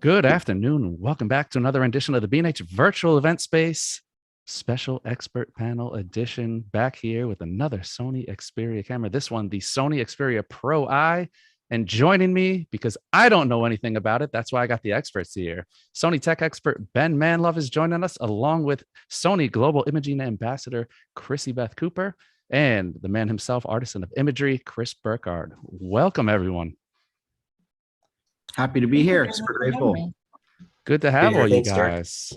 Good afternoon, and welcome back to another edition of the B&H Virtual Event Space Special Expert Panel Edition. Back here with another Sony Xperia camera. This one, the Sony Xperia PRO-I. And joining me, because I don't know anything about it, that's why I got the experts here. Sony tech expert Ben Manlove is joining us, along with Sony Global Imaging Ambassador Crissi Beth Cooper, and the man himself, artisan of imagery, Chris Burkard. Welcome, everyone. Happy to be here. Super grateful. Good to have all you Thanks, guys.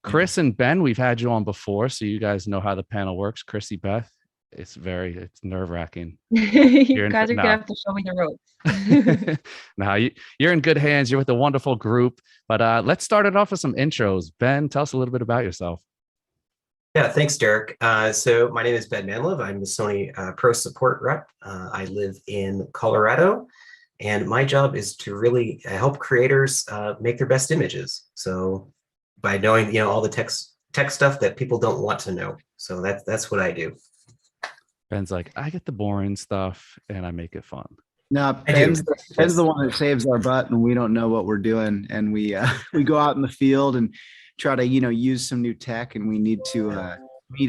Chris and Ben, we've had you on before, so you guys know how the panel works. Crissi Beth, it's nerve-wracking. You guys are gonna have to show me the ropes. Now you're in good hands. You're with a wonderful group. But let's start it off with some intros. Ben, tell us a little bit about yourself. Yeah, thanks, Derek. So my name is Ben Manlove. I'm the Sony Pro Support Rep. I live in Colorado, and my job is to really help creators make their best images. So by knowing, all the tech stuff that people don't want to know. So that's what I do. Ben's like, I get the boring stuff and I make it fun. No, Ben's the one that saves our butt, and we don't know what we're doing. And we go out in the field and try to use some new tech, and we need to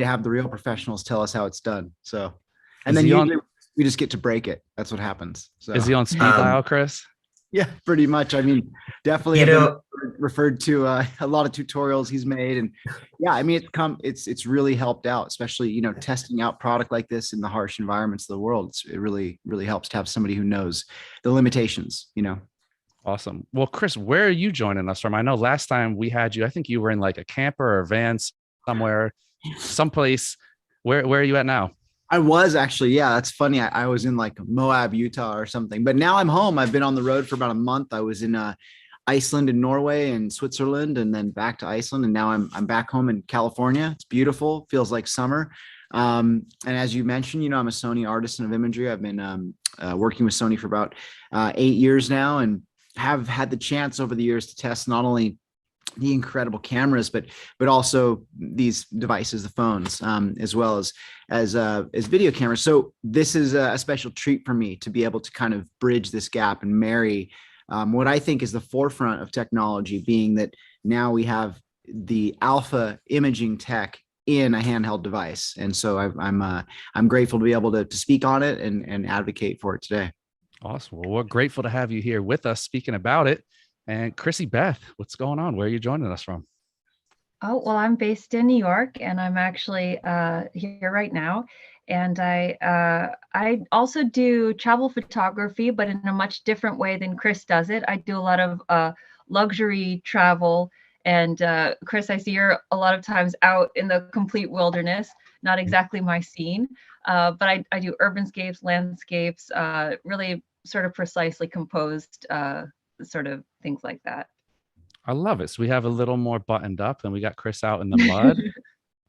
have the real professionals tell us how it's done. So, and then usually we just get to break it. That's what happens. So is he on speed dial, Chris? Yeah, pretty much. I mean, definitely referred to a lot of tutorials he's made, and yeah, I mean, it's really helped out, especially testing out product like this in the harsh environments of the world. It really helps to have somebody who knows the limitations. Awesome. Well, Chris, where are you joining us from? I know last time we had you, I think you were in like a camper or van somewhere, someplace. Where are you at now? I was actually, yeah, that's funny. I was in like Moab, Utah or something, but now I'm home. I've been on the road for about a month. I was in Iceland and Norway and Switzerland, and then back to Iceland. And now I'm back home in California. It's beautiful. Feels like summer. And as you mentioned, I'm a Sony artisan of imagery. I've been working with Sony for about 8 years now, and have had the chance over the years to test not only the incredible cameras, but also these devices, the phones, as well as video cameras. So this is a special treat for me to be able to kind of bridge this gap and marry what I think is the forefront of technology, being that now we have the alpha imaging tech in a handheld device. And so I'm grateful to be able to speak on it and advocate for it today. Awesome. Well, we're grateful to have you here with us speaking about it. And Crissi Beth, what's going on? Where are you joining us from? Oh, well, I'm based in New York, and I'm actually here right now. And I also do travel photography, but in a much different way than Chris does it. I do a lot of luxury travel. And Chris, I see you're a lot of times out in the complete wilderness, not exactly my scene. But I do urbanscapes, landscapes, really sort of precisely composed sort of things like that. I love it. So we have a little more buttoned up, and we got Chris out in the mud.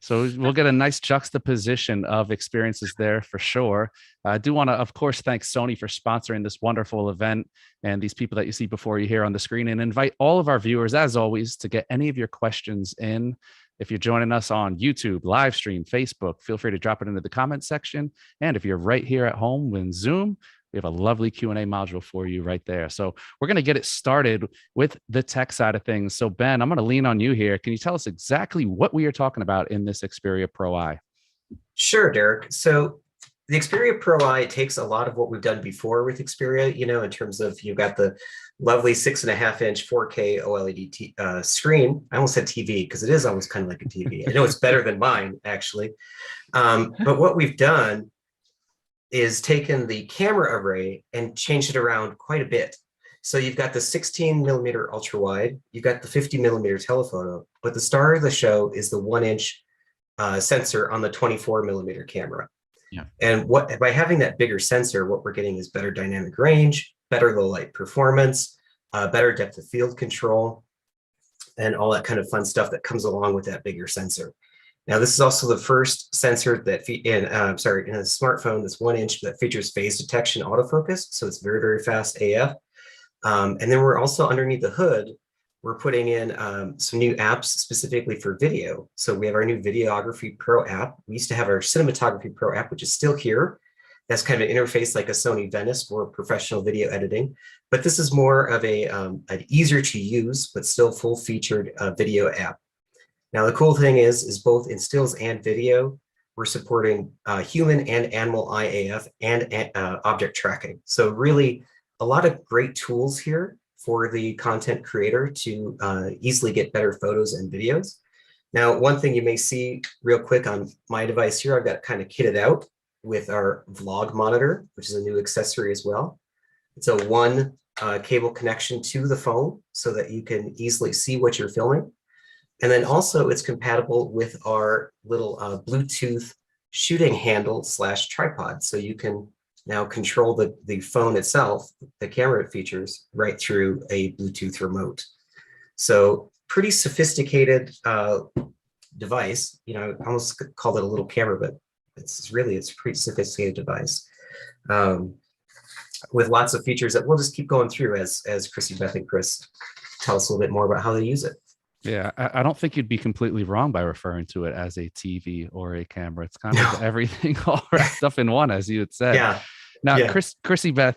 So we'll get a nice juxtaposition of experiences there for sure. I do want to, of course, thank Sony for sponsoring this wonderful event and these people that you see before you here on the screen, and invite all of our viewers, as always, to get any of your questions in. If you're joining us on YouTube, live stream, Facebook, feel free to drop it into the comment section. And if you're right here at home with Zoom, we have a lovely Q&A module for you right there. So we're going to get it started with the tech side of things. So Ben, I'm going to lean on you here. Can you tell us exactly what we are talking about in this Xperia PRO-I? Sure, Derek. So the Xperia PRO-I takes a lot of what we've done before with Xperia, in terms of you've got the lovely 6.5-inch 4K OLED screen. I almost said TV because it is almost kind of like a TV. I know it's better than mine, actually. But what we've done is taken the camera array and changed it around quite a bit. So you've got the 16mm ultra wide, you've got the 50mm telephoto, but the star of the show is the 1-inch sensor on the 24mm camera. Yeah. And by having that bigger sensor, what we're getting is better dynamic range, better low light performance, better depth of field control, and all that kind of fun stuff that comes along with that bigger sensor. Now, this is also the first sensor that in a smartphone that's 1-inch that features phase detection autofocus. So it's very, very fast AF. And then we're also underneath the hood, we're putting in some new apps specifically for video. So we have our new Videography Pro app. We used to have our Cinematography Pro app, which is still here. That's kind of an interface like a Sony Venice for professional video editing. But this is more of an easier to use, but still full featured video app. Now, the cool thing is both in stills and video, we're supporting human and animal eye AF and object tracking. So really a lot of great tools here for the content creator to easily get better photos and videos. Now, one thing you may see real quick on my device here, I've got kind of kitted out with our vlog monitor, which is a new accessory as well. It's a one cable connection to the phone so that you can easily see what you're filming. And then also it's compatible with our little Bluetooth shooting handle / tripod. So you can now control the phone itself, the camera it features, right through a Bluetooth remote. So pretty sophisticated device. You know, I almost called it a little camera, but it's a pretty sophisticated device with lots of features that we'll just keep going through as Crissi Beth and Chris tell us a little bit more about how they use it. Yeah, I don't think you'd be completely wrong by referring to it as a TV or a camera. It's kind of everything all wrapped up in one, as you had said. Yeah. Now, yeah. Crissi Beth,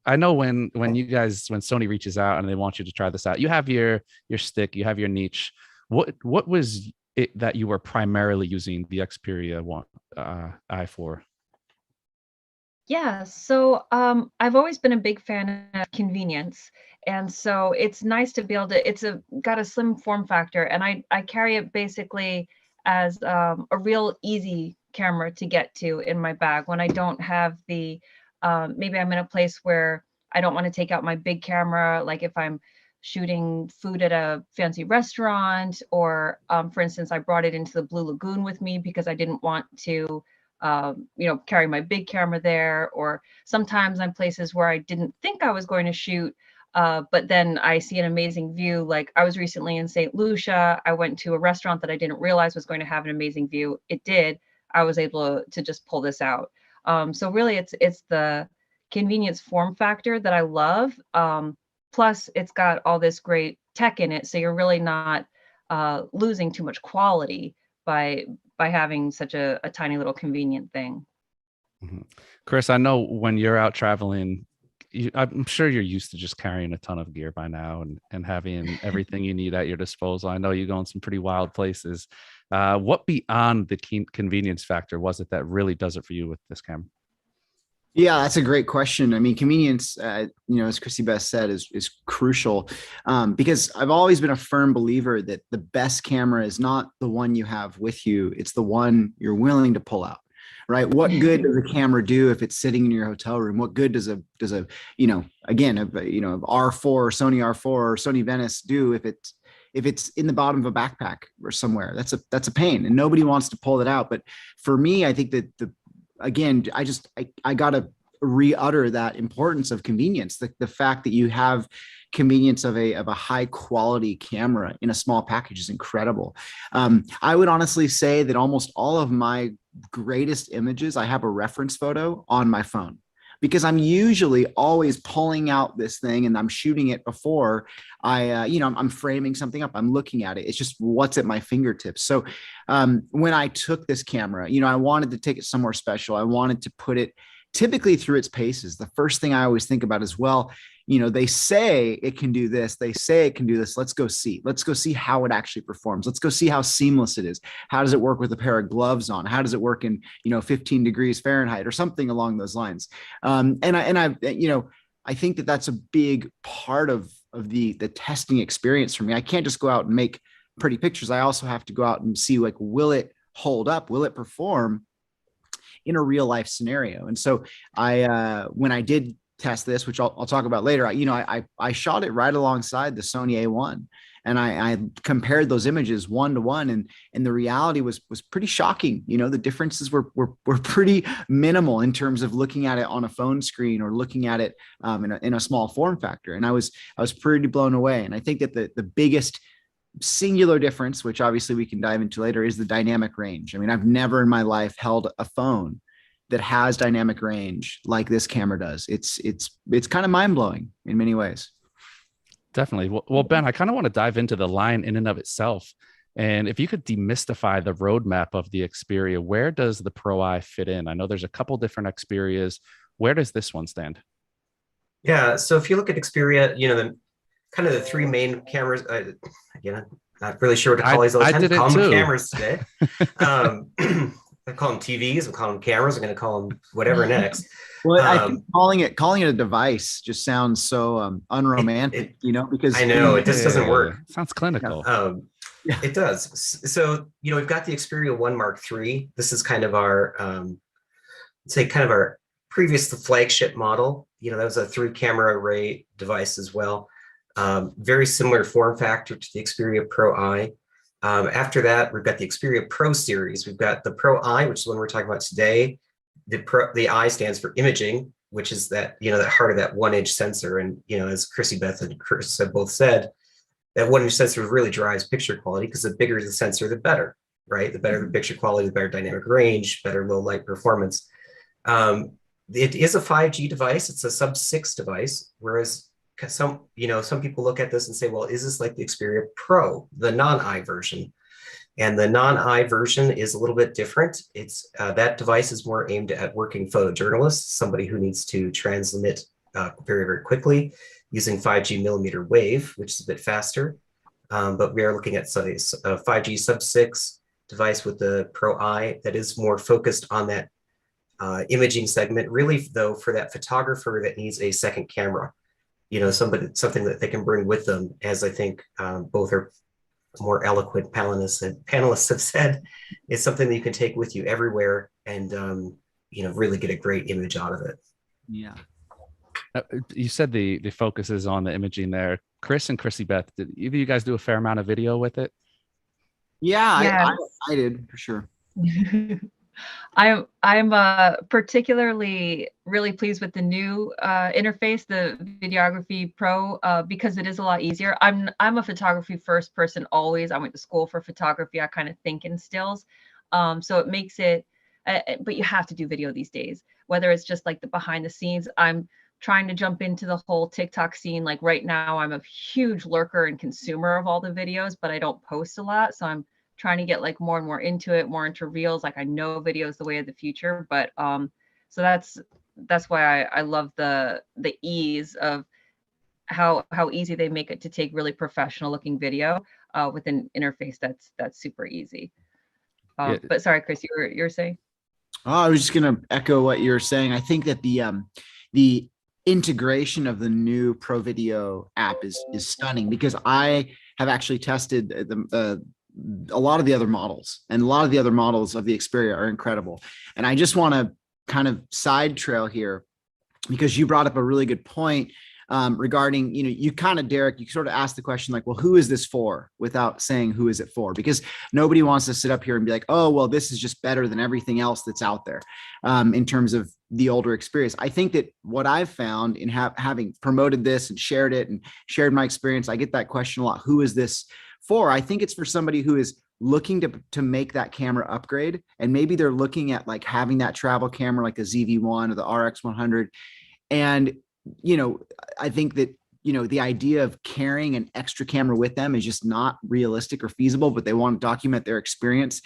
I know when Sony reaches out and they want you to try this out, you have your stick, you have your niche. What was it that you were primarily using the Xperia One I for? Yeah, so I've always been a big fan of convenience. And so it's nice to be able to, got a slim form factor, and I carry it basically as a real easy camera to get to in my bag when I don't have the, maybe I'm in a place where I don't want to take out my big camera, like if I'm shooting food at a fancy restaurant, or for instance, I brought it into the Blue Lagoon with me because I didn't want to carry my big camera there. Or sometimes I'm places where I didn't think I was going to shoot, but then I see an amazing view. Like I was recently in St. Lucia. I went to a restaurant that I didn't realize was going to have an amazing view. It did. I was able to just pull this out. So really it's the convenience form factor that I love. Plus it's got all this great tech in it. So you're really not losing too much quality by having such a tiny little convenient thing. Mm-hmm. Chris, I know when you're out traveling, I'm sure you're used to just carrying a ton of gear by now and having everything you need at your disposal. I know you go in some pretty wild places. What beyond the convenience factor was it that really does it for you with this camera? Yeah, that's a great question. I mean, convenience, as Crissi Beth said, is crucial because I've always been a firm believer that the best camera is not the one you have with you. It's the one you're willing to pull out, right? What good does a camera do if it's sitting in your hotel room? What good does a R4, Sony R4 or Sony Venice do if it's in the bottom of a backpack or somewhere? That's a pain, and nobody wants to pull it out. But for me, I think that I got to re-utter that importance of convenience, the fact that you have convenience of a high quality camera in a small package is incredible. I would honestly say that almost all of my greatest images, I have a reference photo on my phone, because I'm usually always pulling out this thing and I'm shooting it before I'm framing something up. I'm looking at it. It's just what's at my fingertips. So when I took this camera, I wanted to take it somewhere special. I wanted to put it typically through its paces. The first thing I always think about is, well, they say it can do this. They say it can do this. Let's go see. Let's go see how it actually performs. Let's go see how seamless it is. How does it work with a pair of gloves on? How does it work in 15 degrees Fahrenheit or something along those lines? I think that that's a big part of the testing experience for me. I can't just go out and make pretty pictures. I also have to go out and see, like, will it hold up? Will it perform in a real life scenario? And so when I did test this, which I'll talk about later, I shot it right alongside the Sony A1, and I compared those images 1-to-1, and the reality was pretty shocking. The differences were pretty minimal in terms of looking at it on a phone screen or looking at it in a small form factor. And I was pretty blown away. And I think that the biggest singular difference, which obviously we can dive into later, is the dynamic range. I mean, I've never in my life held a phone that has dynamic range like this camera does. It's kind of mind-blowing in many ways. Definitely. Well, Ben, I kind of want to dive into the line in and of itself. And if you could demystify the roadmap of the Xperia, where does the Pro-I fit in? I know there's a couple different Xperias. Where does this one stand? Yeah, so if you look at Xperia, the kind of the three main cameras, again, I'm not really sure what to call these. I tend to call them cameras today. I call them TVs. I call them cameras. I'm going to call them whatever next. Well, I think calling it a device just sounds so unromantic, because I know it just doesn't work. Sounds clinical. It does. So, we've got the Xperia One Mark Iii. This is kind of our, our previous flagship model. That was a 3-camera array device as well. Very similar form factor to the Xperia Pro-I. After that, we've got the Xperia Pro series. We've got the Pro-I, which is the one we're talking about today. The I stands for imaging, which is that, that heart of that 1-inch sensor. And, as Crissi Beth and Chris have both said, that 1-inch sensor really drives picture quality, because the bigger the sensor, the better, right? The better the picture quality, the better dynamic range, better low light performance. It is a 5G device. It's a sub-6 device, whereas some people look at this and say, well, is this like the Xperia Pro, the non-I version? And the non-I version is a little bit different. It's that device is more aimed at working photojournalists, somebody who needs to transmit very, very quickly using 5G millimeter wave, which is a bit faster. But we are looking at a 5G sub-6 device with the Pro-I that is more focused on that imaging segment, really, though, for that photographer that needs a second camera. Something that they can bring with them, as I think both are more eloquent panelists have said, is something that you can take with you everywhere and, really get a great image out of it. Yeah. You said the focus is on the imaging there. Chris and Crissi Beth, did either of you guys do a fair amount of video with it? Yeah, I did, for sure. I'm particularly really pleased with the new interface, the Videography Pro, because it is a lot easier. I'm a photography first person always. I went to school for photography. I kind of think in stills, so it makes it. But you have to do video these days, whether it's just like the behind the scenes. I'm trying to jump into the whole TikTok scene. Like right now, I'm a huge lurker and consumer of all the videos, but I don't post a lot, so I'm trying to get like more and more into it, more into reels. Like I know video is the way of the future, but so that's why I love the ease of how easy they make it to take really professional looking video with an interface that's super easy. But sorry, Chris, you're saying? Oh, I was just gonna echo what you're saying. I think that the integration of the new Pro Video app is stunning, because I have actually tested a lot of the other models, and a lot of the other models of the Xperia are incredible. And I just want to kind of side trail here, because you brought up a really good point regarding, you kind of, Derek, you sort of asked the question like, well, who is this for, without saying who is it for? Because nobody wants to sit up here and be like, oh, well, this is just better than everything else that's out there in terms of the older experience. I think that what I've found in having promoted this and shared my experience, I get that question a lot. Who is this for? I think it's for somebody who is looking to make that camera upgrade, and maybe they're looking at like having that travel camera like the ZV-1 or the RX100. And, I think that, the idea of carrying an extra camera with them is just not realistic or feasible, but they want to document their experience.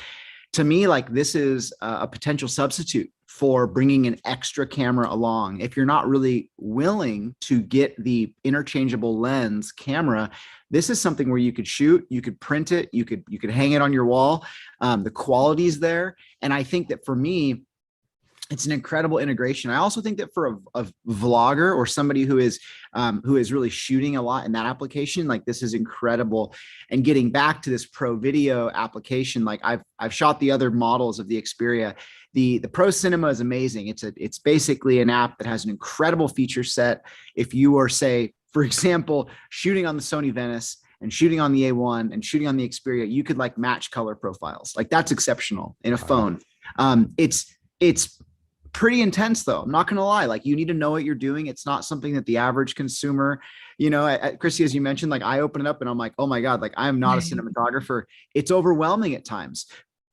To me, like, this is a potential substitute for bringing an extra camera along. If you're not really willing to get the interchangeable lens camera, this is something where you could shoot, you could print it, you could hang it on your wall. The quality's there. And I think that for me, it's an incredible integration. I also think that for a vlogger or somebody who is really shooting a lot in that application, like, this is incredible. And getting back to this Pro Video application, like I've shot the other models of the Xperia. The Pro Cinema is amazing. It's basically an app that has an incredible feature set. If you are, say, for example, shooting on the Sony Venice and shooting on the A1 and shooting on the Xperia, you could like match color profiles. Like, that's exceptional in a phone. It's pretty intense though. I'm not going to lie. Like, you need to know what you're doing. It's not something that the average consumer, Crissi, as you mentioned, like, I open it up and I'm like, oh my God, like, I am not a cinematographer. It's overwhelming at times.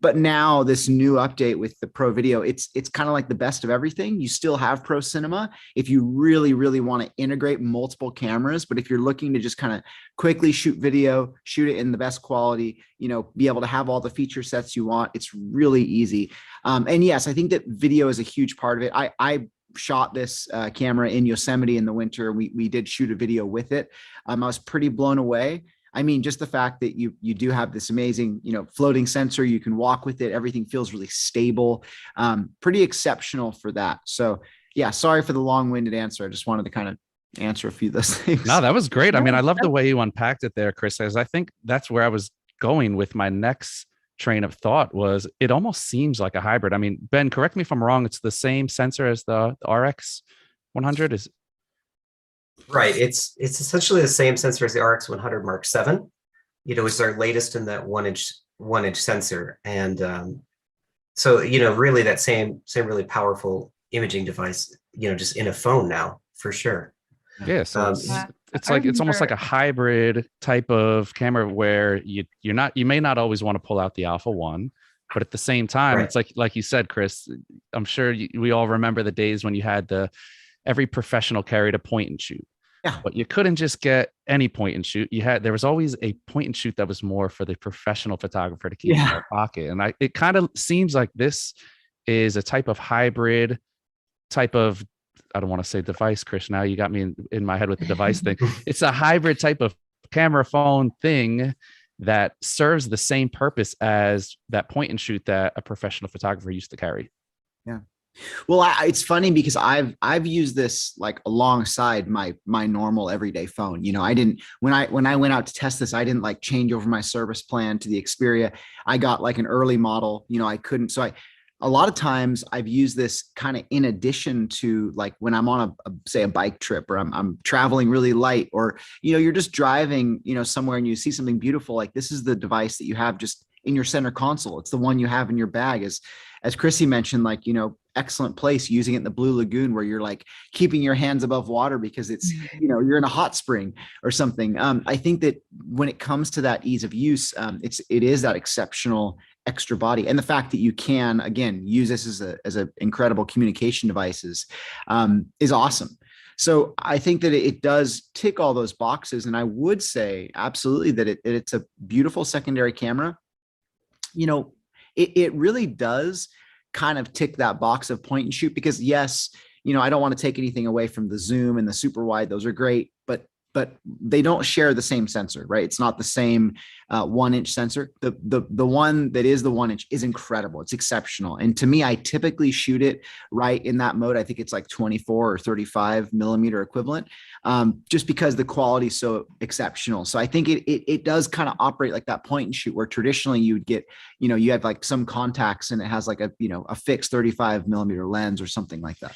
But now this new update with the Pro Video, it's kind of like the best of everything. You still have Pro Cinema if you really, really want to integrate multiple cameras. But if you're looking to just kind of quickly shoot video, shoot it in the best quality, you know, be able to have all the feature sets you want, it's really easy. And yes, I think that video is a huge part of it. I shot this camera in Yosemite in the winter. We did shoot a video with it. I was pretty blown away. I mean, just the fact that you do have this amazing, you know, floating sensor, you can walk with it. Everything feels really stable, pretty exceptional for that. So yeah, sorry for the long-winded answer. I just wanted to kind of answer a few of those things. No, that was great. I mean, I love the way you unpacked it there, Chris, as I think that's where I was going with my next train of thought was it almost seems like a hybrid. I mean, Ben, correct me if I'm wrong. It's the same sensor as the RX 100 is. Right. It's essentially the same sensor as the RX 100 Mark Iii. You know, it's our latest in that one inch sensor. And so, you know, really that same really powerful imaging device, you know, just in a phone now for sure. Yeah. So it's like, it's almost like a hybrid type of camera where you may not always want to pull out the Alpha 1, but at the same time, Right. it's like you said, Chris, I'm sure we all remember the days when you had every professional carried a point and shoot. Yeah. But you couldn't just get any point and shoot. There was always a point and shoot that was more for the professional photographer to keep in their pocket. And it kind of seems like this is a type of hybrid type of, I don't want to say device, Chris. Now you got me in my head with the device thing. It's a hybrid type of camera phone thing that serves the same purpose as that point and shoot that a professional photographer used to carry. Yeah. Well, it's funny because I've used this like alongside my normal everyday phone. You know, I didn't when I went out to test this, I didn't like change over my service plan to the Xperia. I got like an early model. You know, I couldn't. So a lot of times I've used this kind of in addition to like when I'm on say a bike trip or I'm traveling really light, or, you know, you're just driving, you know, somewhere and you see something beautiful. Like this is the device that you have just in your center console. It's the one you have in your bag. As Crissi mentioned, like, you know, excellent place using it in the Blue Lagoon where you're like keeping your hands above water because it's, you know, you're in a hot spring or something. I think that when it comes to that ease of use, it is that exceptional extra body. And the fact that you can, again, use this as a incredible communication devices is awesome. So I think that it does tick all those boxes. And I would say absolutely that it's a beautiful secondary camera. You know, it really does kind of tick that box of point and shoot because yes, you know, I don't want to take anything away from the zoom and the super wide. Those are great, but they don't share the same sensor, right? It's not the same 1 inch sensor. The one that is the 1 inch is incredible. It's exceptional. And to me, I typically shoot it right in that mode. I think it's like 24 or 35 millimeter equivalent, just because the quality is so exceptional. So I think it does kind of operate like that point and shoot where traditionally you would get, you know, you have like some contacts and it has like a, you know, a fixed 35 millimeter lens or something like that.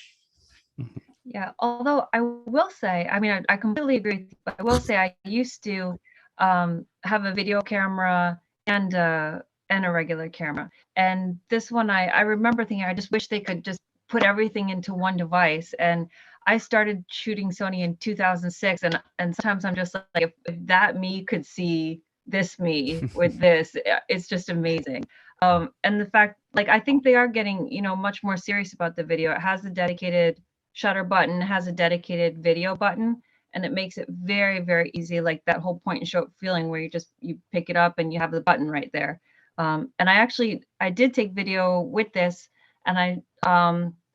Yeah, although I will say, I mean, I completely agree. But I will say I used to have a video camera and a regular camera. And this one, I remember thinking, I just wish they could just put everything into one device. And I started shooting Sony in 2006. And sometimes I'm just like, if that me could see this me with this, it's just amazing. And the fact, like, I think they are getting, you know, much more serious about the video. It has a dedicated shutter button, has a dedicated video button, and it makes it very, very easy, like that whole point and shoot feeling where you pick it up and you have the button right there. And I did take video with this, and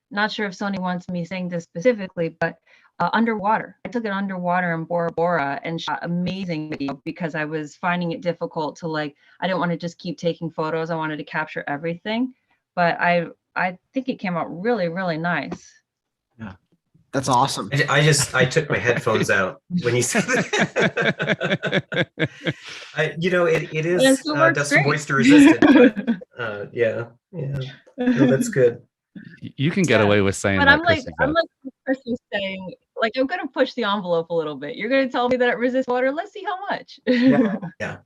not sure if Sony wants me saying this specifically, but underwater. I took it underwater in Bora Bora and shot amazing video because I was finding it difficult to I didn't want to just keep taking photos. I wanted to capture everything, but I think it came out really, really nice. Yeah, that's awesome. I took my headphones out when you said that. You know, it is dust and moisture resistant. But, yeah. No, that's good. You can get away with saying but that. I'm like Chris was saying, like, I'm gonna push the envelope a little bit. You're gonna tell me that it resists water. Let's see how much. Yeah.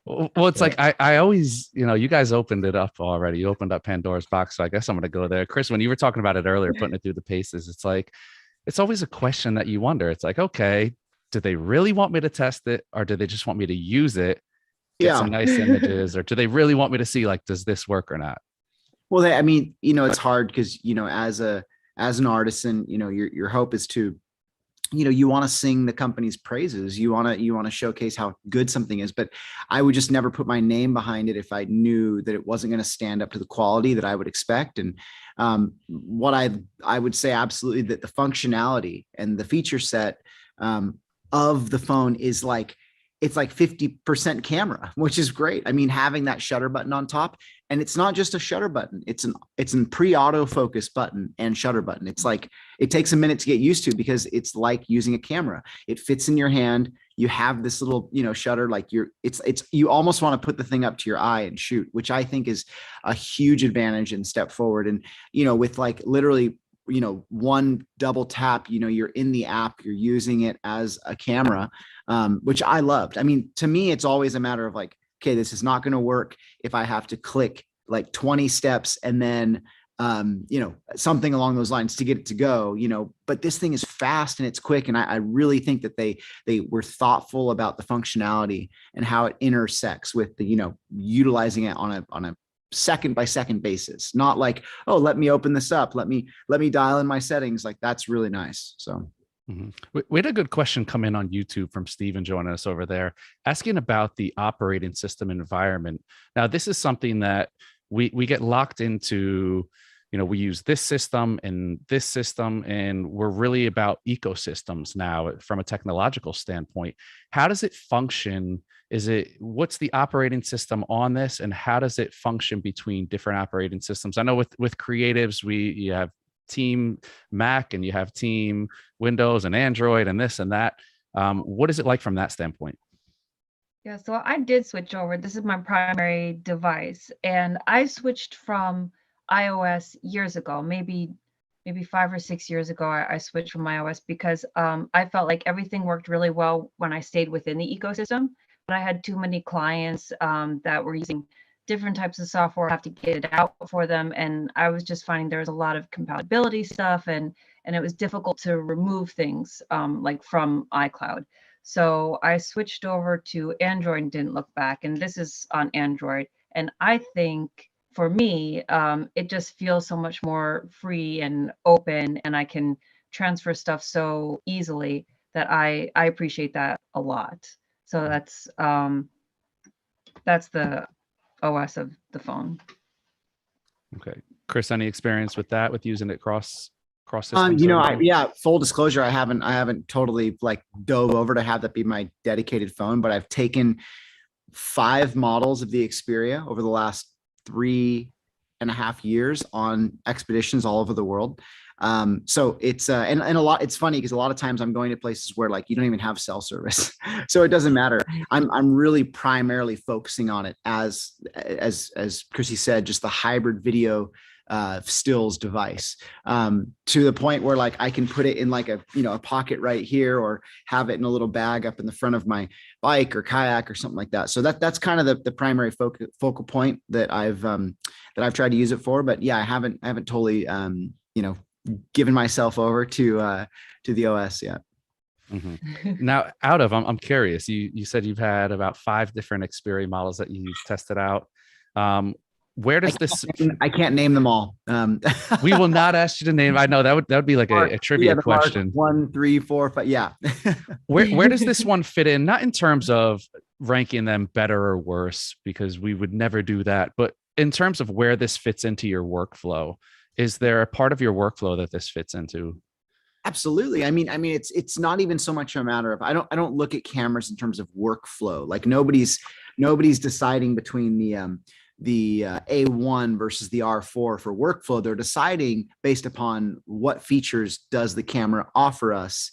Well, it's like I always, you know, you guys opened it up already. You opened up Pandora's box, so I guess I'm gonna go there. Chris, when you were talking about it earlier, putting it through the paces, it's like it's always a question that you wonder. It's like, okay, do they really want me to test it, or do they just want me to use it get some nice images, or do they really want me to see, like, does this work or not? Well, I mean, it's hard because, as an artisan, your hope is to, you want to sing the company's praises. You want to showcase how good something is, but I would just never put my name behind it if I knew that it wasn't going to stand up to the quality that I would expect. And what I would say absolutely that the functionality and the feature set of the phone is like, it's like 50% camera, which is great. I mean, having that shutter button on top, and it's not just a shutter button. It's an pre-autofocus button and shutter button. It's like, it takes a minute to get used to because it's like using a camera. It fits in your hand. You have this little, shutter, like you almost want to put the thing up to your eye and shoot, which I think is a huge advantage and step forward. And, with like literally, one double tap, you're in the app, you're using it as a camera, which I loved. I mean, to me, it's always a matter of like, okay, this is not going to work if I have to click like 20 steps and then, something along those lines to get it to go, but this thing is fast and it's quick. And I really think that they were thoughtful about the functionality and how it intersects with the, utilizing it on a second by second basis, not like, oh, let me open this up. Let me dial in my settings. Like, that's really nice. So. Mm-hmm. We had a good question come in on YouTube from Steven joining us over there, asking about the operating system environment. Now, this is something that we get locked into. We use this system, and we're really about ecosystems now from a technological standpoint. How does it function? What's the operating system on this, and how does it function between different operating systems? I know with creatives, you have Team Mac and you have Team Windows and Android and this and that. What is it like from that standpoint? Yeah, so I did switch over. This is my primary device, and I switched from iOS years ago, maybe 5 or 6 years ago. I switched from iOS because I felt like everything worked really well when I stayed within the ecosystem, but I had too many clients that were using different types of software, have to get it out for them. And I was just finding there was a lot of compatibility stuff, and it was difficult to remove things like from iCloud. So I switched over to Android and didn't look back. And this is on Android. And I think for me, it just feels so much more free and open, and I can transfer stuff so easily that I appreciate that a lot. So that's the OS of the phone. Okay, Chris, any experience with that, with using it cross systems? Full disclosure, I haven't totally like dove over to have that be my dedicated phone, but I've taken 5 models of the Xperia over the last 3.5 years on expeditions all over the world. So it's and a lot, it's funny because a lot of times I'm going to places where like you don't even have cell service. So it doesn't matter. I'm really primarily focusing on it as Crissi said, just the hybrid video stills device, to the point where like I can put it in like a pocket right here, or have it in a little bag up in the front of my bike or kayak or something like that. So that's kind of the primary focal point that I've tried to use it for. But yeah, I haven't totally given myself over to the OS yet. Mm-hmm. Now, I'm curious. You said you've had about 5 different Xperia models that you've tested out. Where does I can't name them all. We will not ask you to name. I know that would be like a trivia question. 1, 3, 4, 5. Yeah. Where does this one fit in? Not in terms of ranking them better or worse, because we would never do that, but in terms of where this fits into your workflow. Is there a part of your workflow that this fits into? Absolutely. I mean, it's not even so much a matter of, I don't look at cameras in terms of workflow. Like nobody's deciding between the A1 versus the R4 for workflow. They're deciding based upon what features does the camera offer us,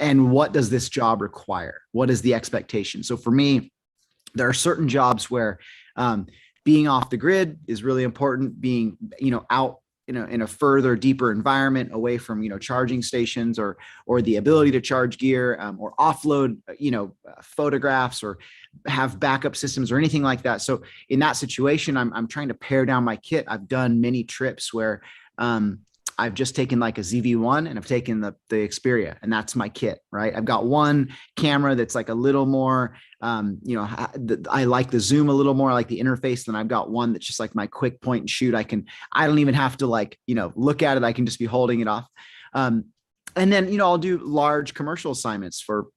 and what does this job require? What is the expectation? So for me, there are certain jobs where being off the grid is really important. Being, out in a further, deeper environment, away from, charging stations or the ability to charge gear, or offload, photographs, or have backup systems or anything like that. So in that situation, I'm trying to pare down my kit. I've done many trips where I've just taken like a ZV-1 and I've taken the Xperia, and that's my kit, right? I've got one camera that's like a little more, I like the zoom a little more, I like the interface. Then I've got one that's just like my quick point and shoot. I don't even have to like, look at it. I can just be holding it off. And then, I'll do large commercial assignments for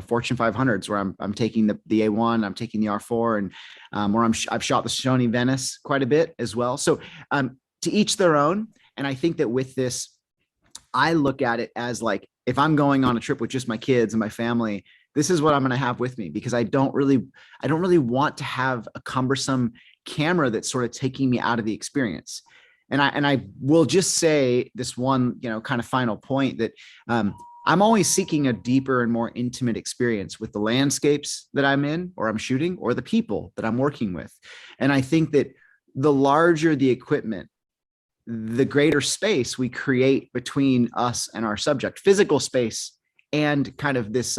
Fortune 500s where I'm taking the A1, I'm taking the R4, and where I've shot the Sony Venice quite a bit as well. So to each their own. And I think that with this, I look at it as like, if I'm going on a trip with just my kids and my family, this is what I'm going to have with me, because I don't really want to have a cumbersome camera that's sort of taking me out of the experience. And I will just say this one, kind of final point, that I'm always seeking a deeper and more intimate experience with the landscapes that I'm in or I'm shooting, or the people that I'm working with. And I think that the larger the equipment, the greater space we create between us and our subject, physical space, and kind of this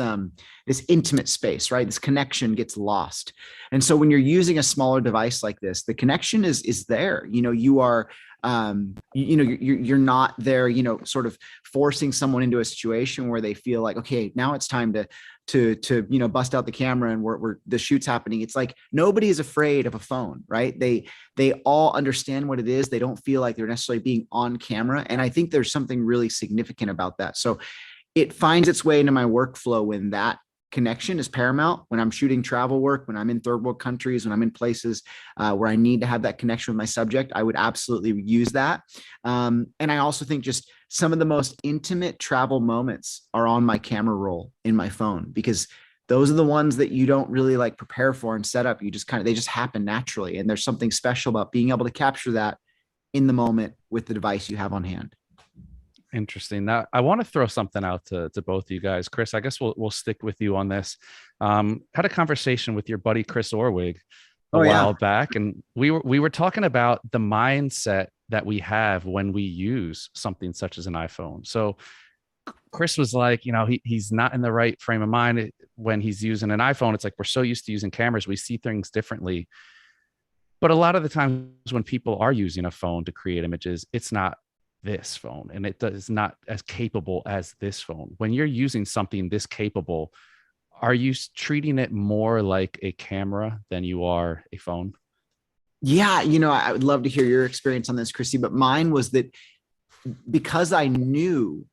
intimate space, right? This connection gets lost. And so when you're using a smaller device like this, the connection is there. You are, you're not there, sort of forcing someone into a situation where they feel like, okay, now it's time to bust out the camera and we're the shoot's happening. It's like nobody is afraid of a phone, right? They all understand what it is. They don't feel like they're necessarily being on camera. And I think there's something really significant about that. So it finds its way into my workflow when that connection is paramount. When I'm shooting travel work, when I'm in third world countries, when I'm in places where I need to have that connection with my subject, I would absolutely use that. And I also think just some of the most intimate travel moments are on my camera roll in my phone, because those are the ones that you don't really like prepare for and set up. They just happen naturally. And there's something special about being able to capture that in the moment with the device you have on hand. Interesting. Now, I want to throw something out to both of you guys. Chris, I guess we'll stick with you on this. Had a conversation with your buddy Chris Orwig a while back, and we were talking about the mindset that we have when we use something such as an iPhone. So Chris was like, he's not in the right frame of mind when he's using an iPhone. It's like we're so used to using cameras, we see things differently. But a lot of the times when people are using a phone to create images, it's not this phone, and it is not as capable as this phone. When you're using something this capable, are you treating it more like a camera than you are a phone? Yeah, I would love to hear your experience on this, Crissi, but mine was that because I knew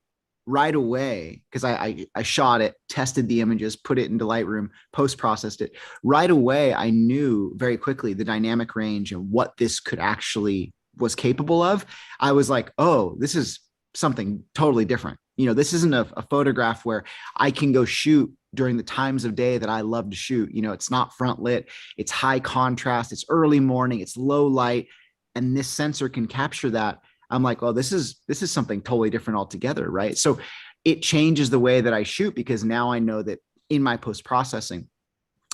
right away, because I shot it, tested the images, put it into Lightroom, post-processed it. Right away, I knew very quickly the dynamic range and what this could actually was capable of. I was like, oh, this is something totally different. This isn't a photograph where I can go shoot during the times of day that I love to shoot. It's not front lit, it's high contrast, it's early morning, it's low light, and this sensor can capture that. I'm like, well, this is something totally different altogether, right? So it changes the way that I shoot, because now I know that in my post-processing,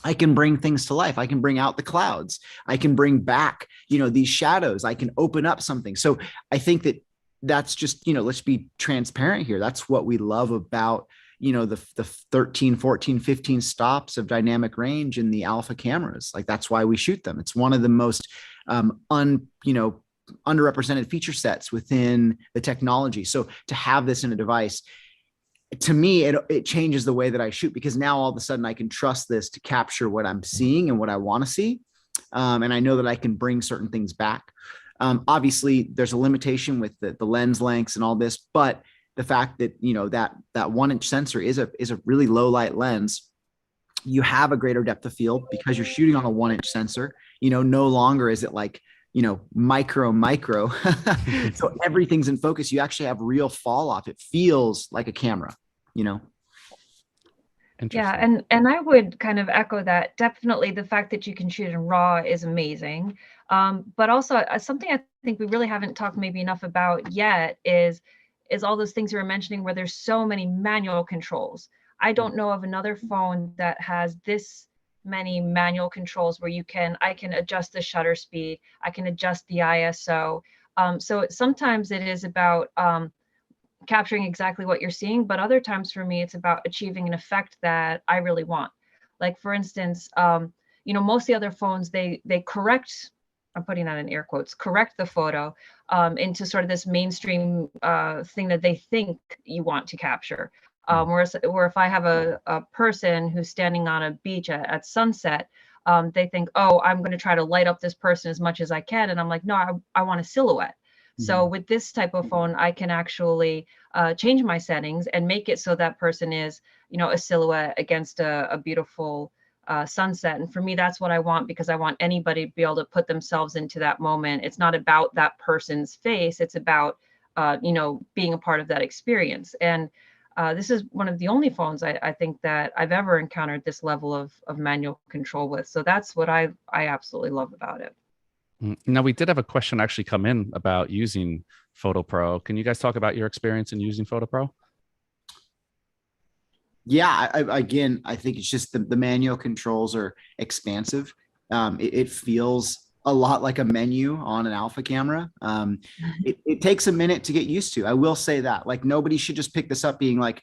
I can bring things to life. I can bring out the clouds. I can bring back, these shadows. I can open up something. So I think that that's just, let's be transparent here. That's what we love about, the 13, 14, 15 stops of dynamic range in the alpha cameras. Like, that's why we shoot them. It's one of the most underrepresented feature sets within the technology. So to have this in a device, to me, it changes the way that I shoot, because now all of a sudden I can trust this to capture what I'm seeing and what I want to see. And I know that I can bring certain things back. Obviously, there's a limitation with the lens lengths and all this, but the fact that, that 1-inch sensor is a really low light lens, you have a greater depth of field because you're shooting on a 1-inch sensor. No longer is it like, micro. So everything's in focus. You actually have real fall off. It feels like a camera. Yeah, and I would kind of echo that. Definitely the fact that you can shoot in RAW is amazing. But also something I think we really haven't talked maybe enough about yet is all those things you were mentioning where there's so many manual controls. I don't know of another phone that has this many manual controls where I can adjust the shutter speed, I can adjust the ISO. So sometimes it is about capturing exactly what you're seeing, but other times for me, it's about achieving an effect that I really want. Like, for instance, most of the other phones, they correct I'm putting that in air quotes, correct the photo into sort of this mainstream thing that they think you want to capture. Whereas, where if I have a person who's standing on a beach at sunset, they think, oh, I'm going to try to light up this person as much as I can. And I'm like, no, I want a silhouette. So with this type of phone, I can actually change my settings and make it so that person is, you know, a silhouette against a beautiful sunset. And for me, that's what I want, because I want anybody to be able to put themselves into that moment. It's not about that person's face. It's about, you know, being a part of that experience. And this is one of the only phones I think that I've ever encountered this level of manual control with. So that's what I absolutely love about it. Now, we did have a question actually come in about using Photo Pro. Can you guys talk about your experience in using Photo Pro? Yeah, again, I think it's just the manual controls are expansive. It feels a lot like a menu on an alpha camera. It takes a minute to get used to. I will say that, like, nobody should just pick this up being like,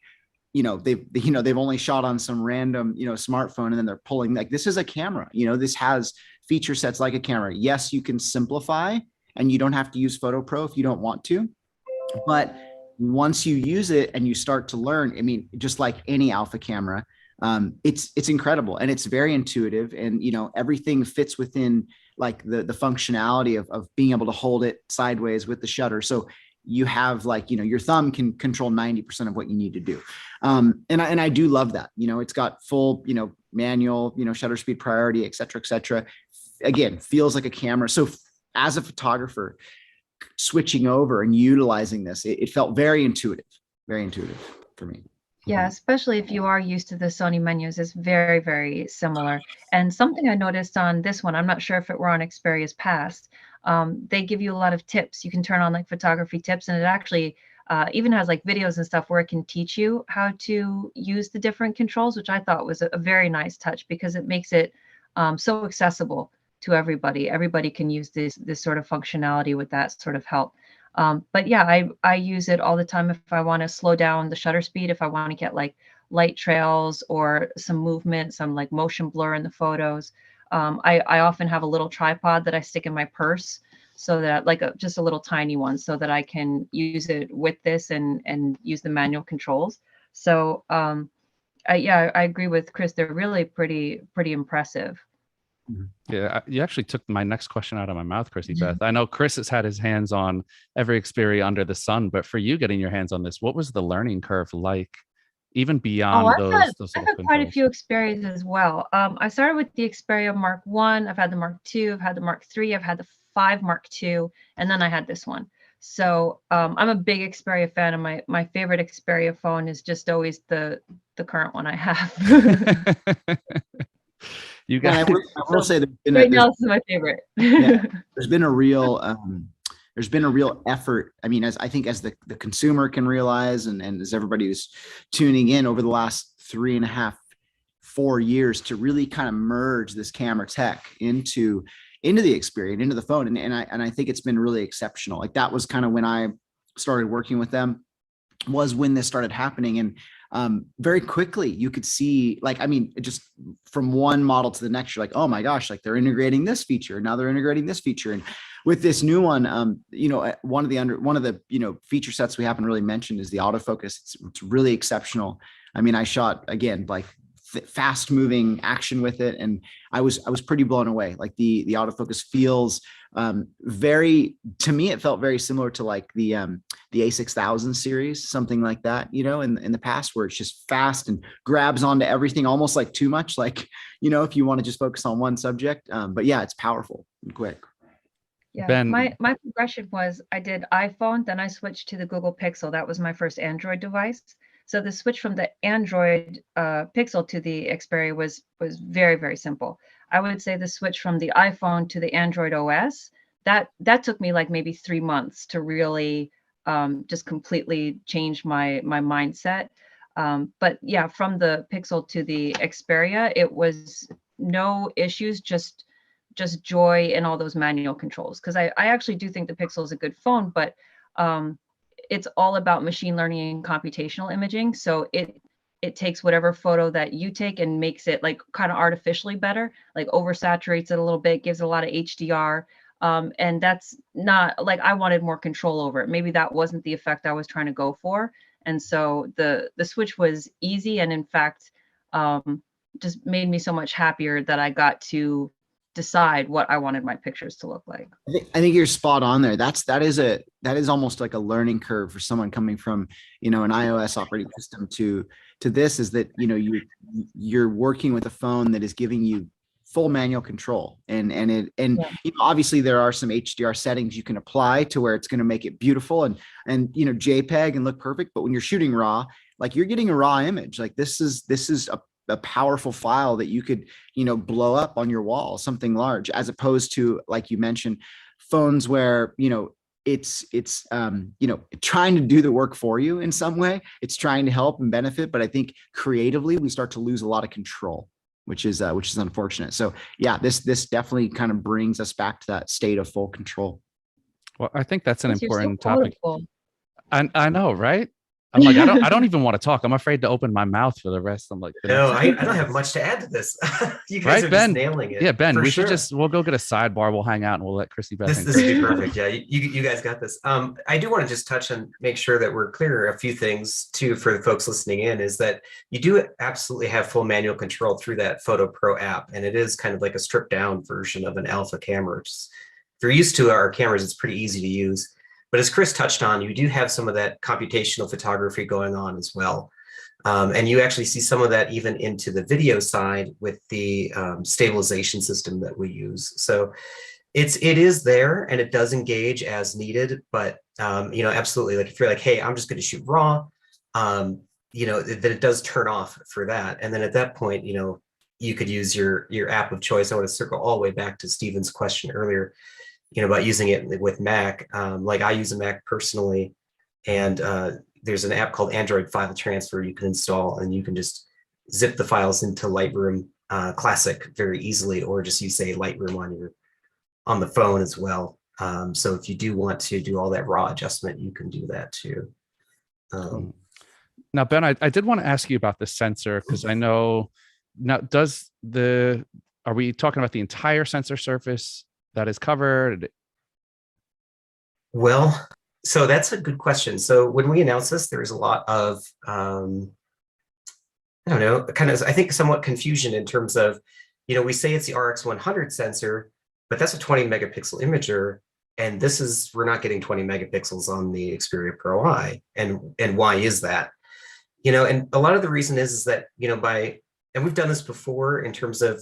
you know, they've only shot on some random, you know, smartphone, and then they're pulling, like, this is a camera, you know, this has feature sets like a camera. Yes, you can simplify and you don't have to use Photo Pro if you don't want to, but once you use it and you start to learn, I mean, just like any alpha camera, it's incredible, and it's very intuitive, and, you know, everything fits within like the functionality of being able to hold it sideways with the shutter. So you have, like, you know, your thumb can control 90% of what you need to do. And I do love that, you know, it's got full, you know, manual, you know, shutter speed priority, et cetera, et cetera. Again, feels like a camera. So as a photographer, switching over and utilizing this, it felt very intuitive for me. Yeah, especially if you are used to the Sony menus, it's very, very similar. And something I noticed on this one, I'm not sure if it were on Xperia's past, they give you a lot of tips. You can turn on like photography tips, and it actually even has like videos and stuff where it can teach you how to use the different controls, which I thought was a very nice touch, because it makes it so accessible to everybody. Everybody can use this sort of functionality with that sort of help. But yeah, I use it all the time if I want to slow down the shutter speed, if I want to get like light trails or some movement, some like motion blur in the photos. I often have a little tripod that I stick in my purse, so that, like, just a little tiny one, so that I can use it with this and use the manual controls. So yeah, I agree with Chris. They're really pretty impressive. Yeah, you actually took my next question out of my mouth, Crissi Beth. I know Chris has had his hands on every Xperia under the sun, but for you getting your hands on this, what was the learning curve like, even beyond those I've had quite a few Xperias as well. I started with the Xperia Mark I, I've had the Mark II, I've had the Mark III, I've had the 5 Mark II, and then I had this one. So I'm a big Xperia fan, and my favorite Xperia phone is just always the current one I have. You guys, I will say that right now this is my favorite. Yeah, there's been a real effort. I mean, as I think as the consumer can realize, and as everybody who's tuning in over the last 3.5, 4 years, to really kind of merge this camera tech into the Xperia, into the phone, and I think it's been really exceptional. Like, that was kind of when I started working with them, was when this started happening. And very quickly you could see, like, I mean, just from one model to the next, you're like, oh my gosh, like, they're integrating this feature, now they're integrating this feature. And with this new one, you know, one of the you know, feature sets we haven't really mentioned is the autofocus. It's really exceptional. I mean, I shot, again, like, fast moving action with it, and I was pretty blown away. Like, the autofocus feels very, to me, it felt very similar to like the A6000 series, something like that, you know, in the past, where it's just fast and grabs onto everything, almost like too much, like, you know, if you want to just focus on one subject. But yeah, it's powerful and quick. Yeah, Ben, my progression was, I did iPhone, then I switched to the Google Pixel. That was my first Android device. So the switch from the Android Pixel to the Xperia was very, very simple. I would say the switch from the iPhone to the Android OS, that took me like maybe 3 months to really just completely change my mindset. But yeah, from the Pixel to the Xperia, it was no issues, just joy in all those manual controls. Because I actually do think the Pixel is a good phone, but it's all about machine learning and computational imaging. So it takes whatever photo that you take and makes it like kind of artificially better, like oversaturates it a little bit, gives it a lot of HDR. And that's not like, I wanted more control over it. Maybe that wasn't the effect I was trying to go for. And so the switch was easy, and in fact, just made me so much happier that I got to decide what I wanted my pictures to look like. I think you're spot on there. That is almost like a learning curve for someone coming from, an iOS operating system to this, is that, you're working with a phone that is giving you full manual control. And obviously there are some HDR settings you can apply to where it's going to make it beautiful and JPEG and look perfect. But when you're shooting RAW, like, you're getting a RAW image. Like, this is a powerful file that you could, blow up on your wall, something large, as opposed to, like you mentioned, phones where, it's trying to do the work for you in some way. It's trying to help and benefit. But I think creatively we start to lose a lot of control, which is unfortunate. So yeah, this definitely kind of brings us back to that state of full control. Well, I think that's an You're so important topic. beautiful. I know, right? I'm like, I don't even want to talk. I'm afraid to open my mouth for the rest. I'm like, no, I don't have much to add to this. You guys right, are Ben? just nailing it. Yeah, Ben, for we sure. we'll go get a sidebar. We'll hang out and we'll let Crissi Beth. This would be perfect. Yeah, you guys got this. I do want to just touch on, make sure that we're clear a few things too for the folks listening in, is that you do absolutely have full manual control through that Photo Pro app, and it is kind of like a stripped down version of an alpha camera. If you're used to our cameras, it's pretty easy to use. But as Chris touched on, you do have some of that computational photography going on as well. And you actually see some of that even into the video side with the stabilization system that we use. So it is there, and it does engage as needed. But absolutely, like, if you're like, hey, I'm just going to shoot RAW, that it does turn off for that. And then at that point, you could use your app of choice. I want to circle all the way back to Stephen's question earlier, about using it with Mac. Like, I use a Mac personally, and there's an app called Android File Transfer you can install, and you can just zip the files into Lightroom Classic very easily, or just use, say, Lightroom on the phone as well. So if you do want to do all that RAW adjustment, you can do that too. Now, Ben, I did want to ask you about the sensor, because I know now, are we talking about the entire sensor surface that is covered? Well, so that's a good question. So when we announced this, there was a lot of, I don't know, kind of, I think, somewhat confusion in terms of, we say it's the RX100 sensor, but that's a 20 megapixel imager. And we're not getting 20 megapixels on the Xperia PRO-I. And why is that? And a lot of the reason is that, and we've done this before in terms of,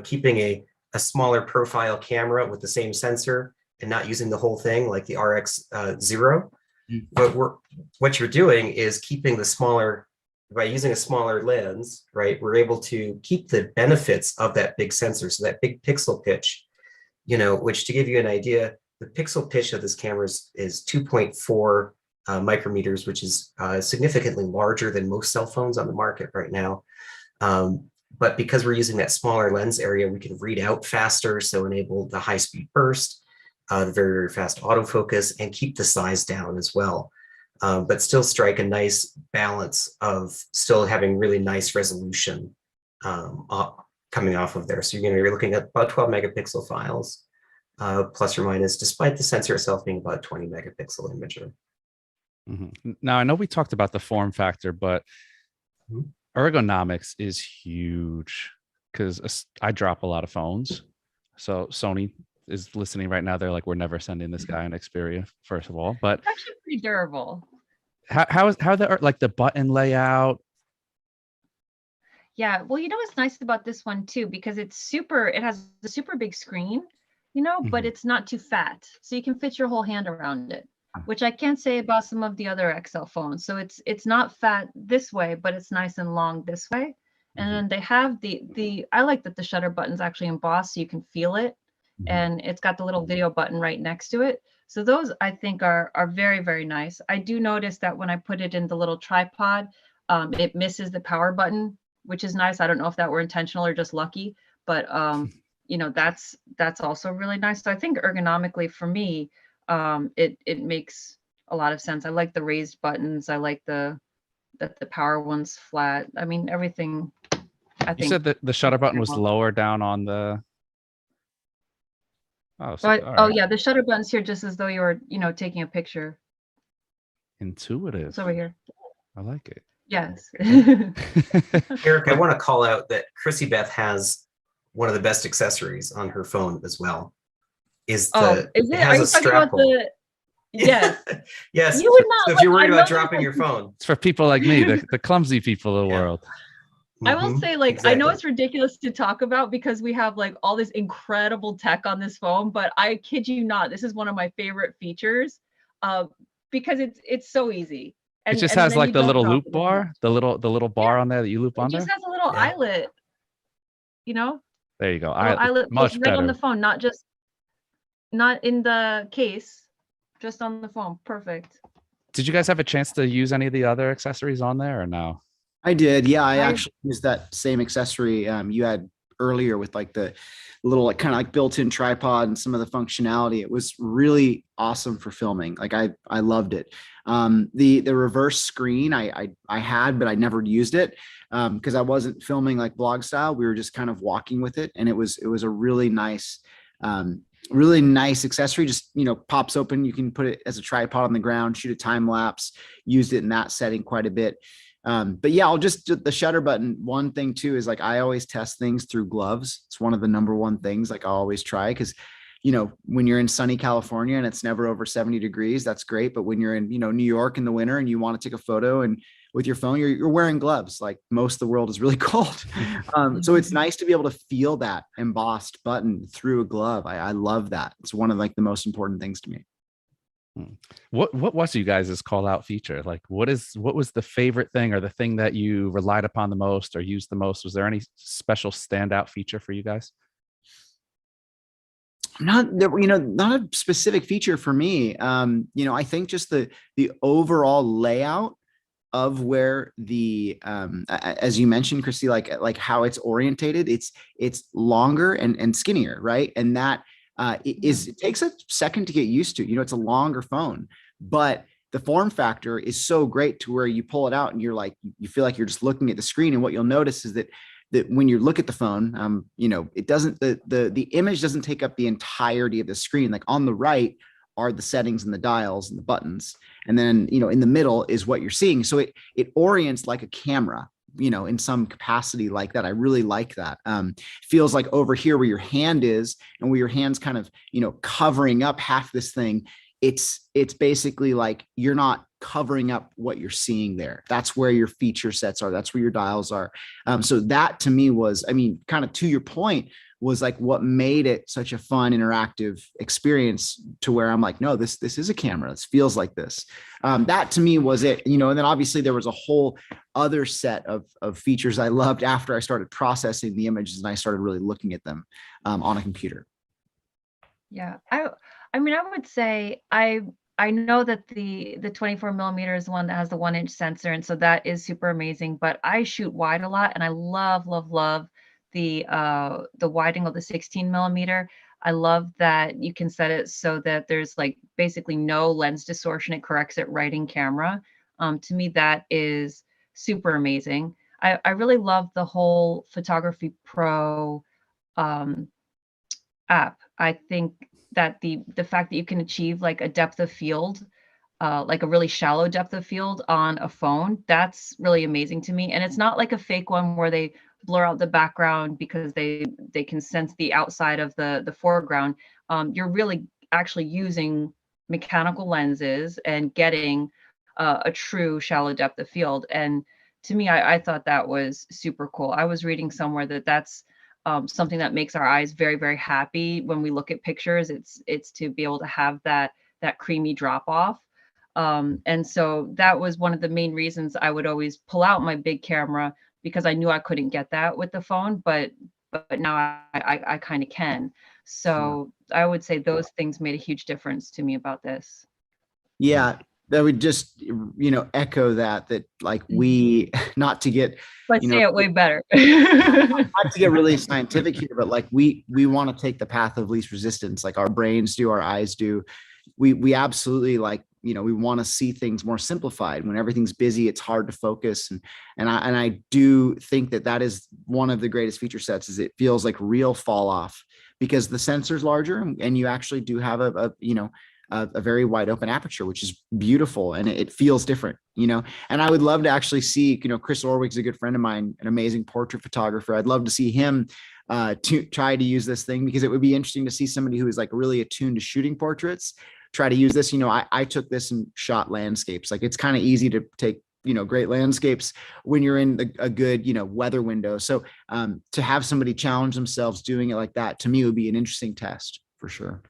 keeping a smaller profile camera with the same sensor and not using the whole thing, like the RX0. But what you're doing is keeping the smaller, by using a smaller lens, right? We're able to keep the benefits of that big sensor. So that big pixel pitch, which, to give you an idea, the pixel pitch of this camera is 2.4 micrometers, which is significantly larger than most cell phones on the market right now. But because we're using that smaller lens area, we can read out faster, so enable the high-speed burst, the very, very fast autofocus, and keep the size down as well. But still strike a nice balance of still having really nice resolution coming off of there. So you're looking at about 12 megapixel files, plus or minus, despite the sensor itself being about 20 megapixel imager. Mm-hmm. Now, I know we talked about the form factor, but ergonomics is huge, because I drop a lot of phones. So Sony is listening right now. They're like, we're never sending this guy an Xperia, first of all. But It's actually pretty durable. How the button layout? Yeah, well, what's nice about this one too, because it has a super big screen, but it's not too fat. So you can fit your whole hand around it, which I can't say about some of the other XL phones. So it's not fat this way, but it's nice and long this way. And then they have I like that the shutter button's actually embossed, so you can feel it. And it's got the little video button right next to it. So those, I think, are very, very nice. I do notice that when I put it in the little tripod, it misses the power button, which is nice. I don't know if that were intentional or just lucky, but that's also really nice. So I think ergonomically for me, it makes a lot of sense. I like the raised buttons. I like that the power one's flat. I mean, everything. I think You said that the shutter button was lower down on the. Oh, So all right. yeah, the shutter button's here just as though you were, taking a picture. Intuitive. It's over here. I like it. Yes. Eric, I want to call out that Crissi Beth has one of the best accessories on her phone as well. Is it? It Are has you a talking strap about the? Yes. Yes. You would not. So if you're worried I about know dropping your phone, It's for people like me, the clumsy people of the Yeah. world. I will say, like, exactly. I know it's ridiculous to talk about because we have like all this incredible tech on this phone, but I kid you not, this is one of my favorite features, because it's so easy. It just and has then like you the don't little drop loop it as bar, much. the little bar on there that you loop It on there. just has a little Yeah. eyelet, you know, There you go. little eyelet Much right on better. the phone, not in the case, just on the phone. Perfect. Did you guys have a chance to use any of the other accessories on there or no? I did. Yeah, I actually used that same accessory you had earlier with like the little like kind of like built-in tripod and some of the functionality. It was really awesome for filming. Like I loved it. The reverse screen I had, but I never used it because I wasn't filming like vlog style. We were just kind of walking with it, and it was a really nice accessory. Just pops open. You can put it as a tripod on the ground, shoot a time lapse. Used it in that setting quite a bit. But yeah, I'll just the shutter button. One thing too is like I always test things through gloves. It's one of the #1 things like I always try because when you're in sunny California and it's never over 70 degrees, that's great. But when you're in New York in the winter and you want to take a photo and with your phone, you're wearing gloves. Like most of the world is really cold. So it's nice to be able to feel that embossed button through a glove. I love that. It's one of like the most important things to me. What was you guys' call out feature? Like what was the favorite thing or the thing that you relied upon the most or used the most? Was there any special standout feature for you guys? Not a specific feature for me. I think just the overall layout of where the as you mentioned, Crissi, like how it's orientated, it's longer and skinnier, right? And that it takes a second to get used to. It's a longer phone, but the form factor is so great to where you pull it out and you're like, you feel like you're just looking at the screen. And what you'll notice is that when you look at the phone, it doesn't, the image doesn't take up the entirety of the screen. Like on the right are the settings and the dials and the buttons. And then, in the middle is what you're seeing. So it orients like a camera, in some capacity like that. I really like that. Feels like over here where your hand is and where your hand's kind of, covering up half this thing. It's basically like you're not covering up what you're seeing there. That's where your feature sets are. That's where your dials are. So that to me was, kind of to your point, was like what made it such a fun interactive experience to where I'm like, no, this is a camera. This feels like this. That to me was it, and then obviously there was a whole other set of features I loved after I started processing the images and I started really looking at them on a computer. Yeah, I would say I know that the 24mm is the one that has the 1-inch sensor, and so that is super amazing. But I shoot wide a lot, and I love the wide angle, the 16mm. I love that you can set it so that there's like basically no lens distortion. It corrects it right in camera. To me, that is super amazing. I really love the whole Videography Pro app. I think that the fact that you can achieve like a depth of field, like a really shallow depth of field on a phone, that's really amazing to me. And it's not like a fake one where they blur out the background because they can sense the outside of the foreground. You're really actually using mechanical lenses and getting a true shallow depth of field. And to me, I thought that was super cool. I was reading somewhere that that's something that makes our eyes very, very happy when we look at pictures. It's to be able to have that creamy drop off. And so that was one of the main reasons I would always pull out my big camera, because I knew I couldn't get that with the phone, but now I kind of can. So I would say those things made a huge difference to me about this. Yeah, that would just, echo that like we, not to get, But say it way better. not to get really scientific here, but like we want to take the path of least resistance, like our brains do, our eyes do. We absolutely like we want to see things more simplified. When everything's busy, it's hard to focus. And I do think that is one of the greatest feature sets, is it feels like real fall off because the sensor's larger and you actually do have a very wide open aperture, which is beautiful. And it feels different, and I would love to actually see, Chris Orwig's a good friend of mine, an amazing portrait photographer. I'd love to see him to try to use this thing, because it would be interesting to see somebody who is like really attuned to shooting portraits try to use this. I took this and shot landscapes. Like, it's kind of easy to take great landscapes when you're in a good weather window. So to have somebody challenge themselves doing it like that, to me, would be an interesting test for sure.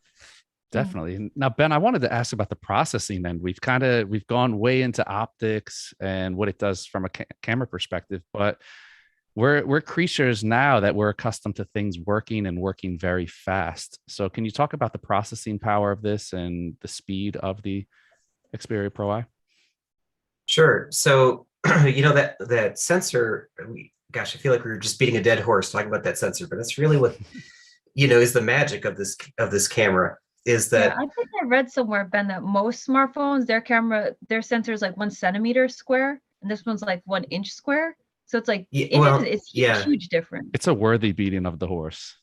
Definitely. Now, Ben, I wanted to ask about the processing. Then we've gone way into optics and what it does from a camera perspective, but we're creatures now that we're accustomed to things working very fast. So can you talk about the processing power of this and the speed of the Xperia Pro-I? Sure. So, that sensor, I feel like we were just beating a dead horse talking about that sensor, but that's really what, is the magic of this camera. Is that I think I read somewhere, Ben, that most smartphones, their sensor is like 1 centimeter square, and this one's like 1 inch square. So it's like, it's huge difference. It's a worthy beating of the horse.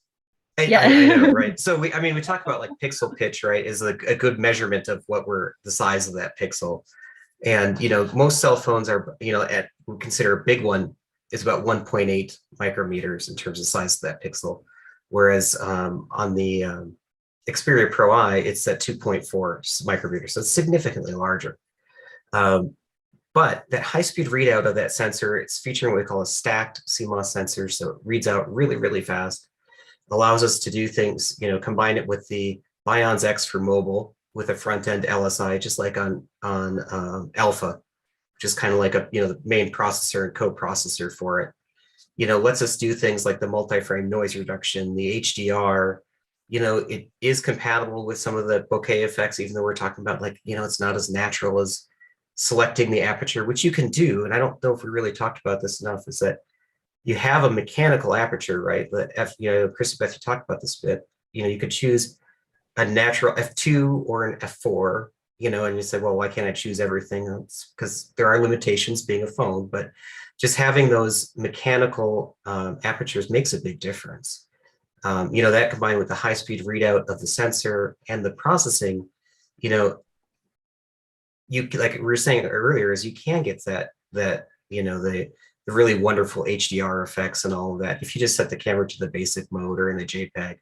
I know, right? So we talk about like pixel pitch, right? Is like a good measurement of the size of that pixel. And, most cell phones are, we consider a big one is about 1.8 micrometers in terms of size of that pixel. Whereas on the Xperia Pro-I, it's at 2.4 micrometers. So it's significantly larger. But that high-speed readout of that sensor, it's featuring what we call a stacked CMOS sensor. So it reads out really, really fast. Allows us to do things, combine it with the Bionz X for mobile with a front-end LSI, just like on Alpha, which is kind of like the main processor and co-processor for it. Lets us do things like the multi-frame noise reduction, the HDR. It is compatible with some of the bokeh effects, even though we're talking about it's not as natural as selecting the aperture, which you can do. And I don't know if we really talked about this enough, is that you have a mechanical aperture, right? Crissi Beth, you talked about this a bit. You could choose a natural f2 or an f4, and you say, well, why can't I choose everything? It's because there are limitations being a phone, but just having those mechanical apertures makes a big difference. That combined with the high-speed readout of the sensor and the processing, you, like we were saying earlier, is you can get that the really wonderful HDR effects and all of that if you just set the camera to the basic mode or in the JPEG.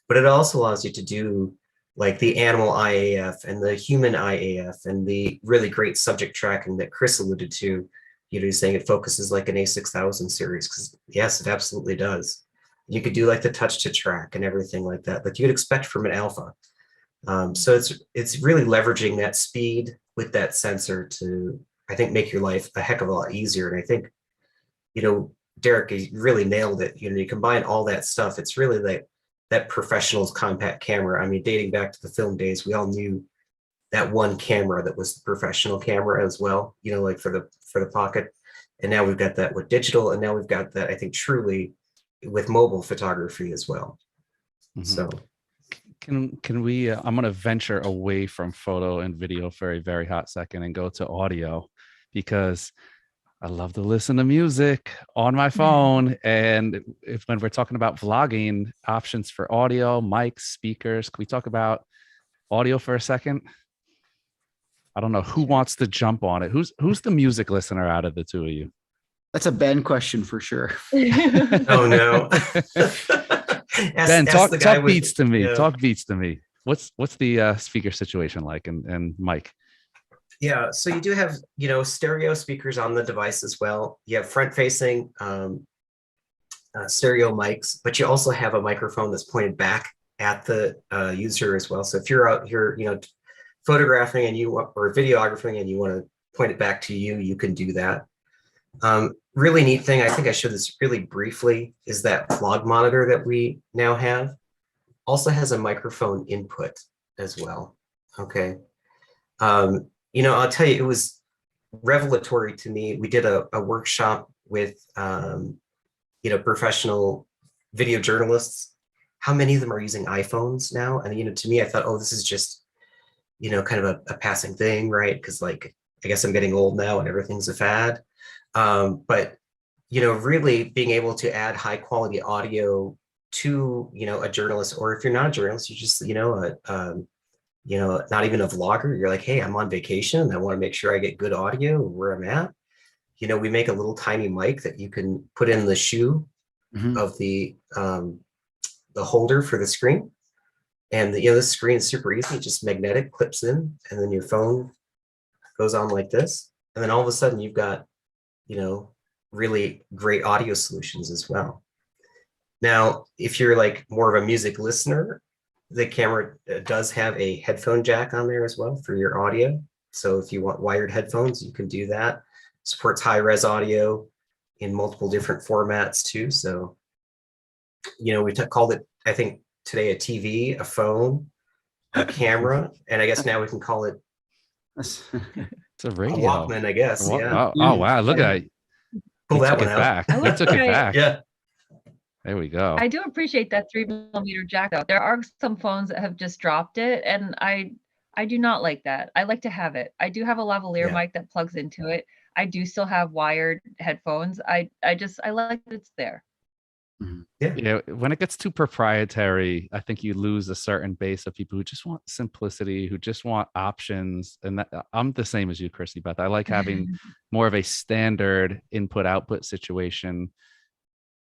But it also allows you to do like the animal IAF and the human IAF and the really great subject tracking that Chris alluded to. He's saying it focuses like an A6000 series, because yes, it absolutely does. You could do like the touch to track and everything like that you'd expect from an Alpha. So it's really leveraging that speed with that sensor to, I think, make your life a heck of a lot easier. And I think, Derek, you really nailed it. You combine all that stuff. It's really like that professional's compact camera. I mean, dating back to the film days, we all knew that one camera that was the professional camera as well, like for the pocket. And now we've got that with digital, and now we've got that, I think, truly with mobile photography as well. Mm-hmm. So can we I'm going to venture away from photo and video for a very hot second and go to audio, because I love to listen to music on my phone. And when we're talking about vlogging, options for audio, mics, speakers, can we talk about audio for a second? I don't know who wants to jump on it. Who's the music listener out of the two of you? That's a Ben question for sure. Oh no. Ben, talk beats to me. Talk beats to me. What's the speaker situation like, and Mike? Yeah, so you do have, stereo speakers on the device as well. You have front-facing stereo mics, but you also have a microphone that's pointed back at the user as well. So if you're out here, photographing or videographing and you want to point it back to you, you can do that. Really neat thing, I think I showed this really briefly, is that vlog monitor that we now have also has a microphone input as well. Okay. I'll tell you, it was revelatory to me. We did a workshop with, professional video journalists. How many of them are using iPhones now? And, to me, I thought, oh, this is just, kind of a passing thing, right? Because like, I guess I'm getting old now and everything's a fad. But, really being able to add high quality audio to, a journalist, or if you're not a journalist, you're just, not even a vlogger, you're like, hey, I'm on vacation and I want to make sure I get good audio where I'm at. We make a little tiny mic that you can put in the shoe of the holder for the screen. And this screen is super easy, just magnetic, clips in, and then your phone goes on like this. And then all of a sudden you've got, really great audio solutions as well. Now, if you're like more of a music listener, the camera does have a headphone jack on there as well for your audio. So if you want wired headphones, you can do that. Supports high-res audio in multiple different formats too. So, we called it, I think today, a TV, a phone, a camera, and I guess now we can call it It's a a radio. Walkman, I guess. Yeah. Oh, wow. Look at it. Pull You that took one it out. back. I You like took it that. back. Yeah. There we go. I do appreciate that 3mm jack though. There are some phones that have just dropped it, and I do not like that. I like to have it. I do have a lavalier Yeah. mic that plugs into it. I do still have wired headphones. I like that it's there. Yeah, when it gets too proprietary, I think you lose a certain base of people who just want simplicity, who just want options. And that, I'm the same as you, Crissi Beth. I like having more of a standard input-output situation